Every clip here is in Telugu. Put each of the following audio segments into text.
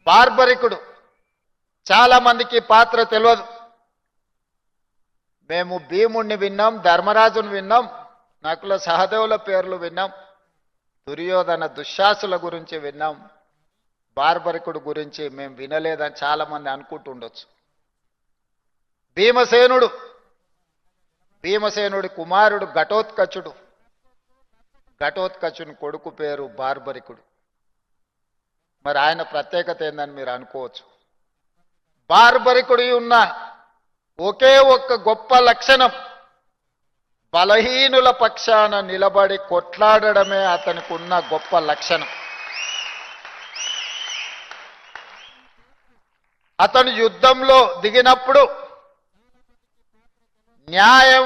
బార్బరికుడు. చాలా మందికి పాత్ర తెలియదు. మేము భీముణ్ణి విన్నాం, ధర్మరాజును విన్నాం, నకుల సహదేవుల పేర్లు విన్నాం, దుర్యోధన దుశ్శాసుల గురించి విన్నాం. బార్బరికుడు గురించి మేము వినలేదని చాలా మంది అనుకుంటుండొచ్చు. భీమసేనుడి కుమారుడు ఘటోత్కచుడు. ఘటోత్కచుని కొడుకు పేరు బార్బరికుడు. మరి ఆయన ప్రత్యేకత ఏందని మీరు అనుకోవచ్చు. బార్బరికుడి ఉన్న ఒకే ఒక్క గొప్ప లక్షణం, బలహీనుల పక్షాన నిలబడి కొట్లాడడమే అతనికి ఉన్న గొప్ప లక్షణం. అతను యుద్ధంలో దిగినప్పుడు న్యాయం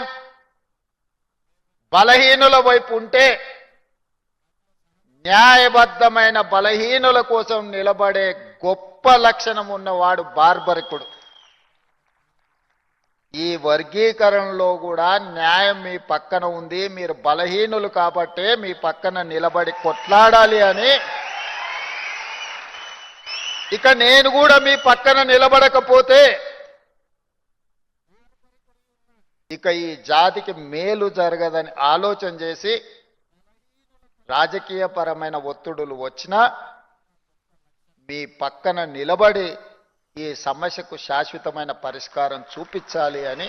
బలహీనుల వైపు ఉంటే న్యాయబద్ధమైన బలహీనుల కోసం నిలబడే గొప్ప లక్షణం ఉన్నవాడు బార్బరికుడు. ఈ వర్గీకరణలో కూడా న్యాయం మీ పక్కన ఉంది, మీరు బలహీనులు కాబట్టే మీ పక్కన నిలబడి కొట్లాడాలి అని. ఇక నేను కూడా మీ పక్కన నిలబడకపోతే ఇక ఈ జాతికి మేలు జరగదని ఆలోచన చేసి రాజకీయపరమైన ఒత్తిడులు వచ్చినా మీ పక్కన నిలబడి ఈ సమస్యకు శాశ్వతమైన పరిష్కారం చూపించాలి అని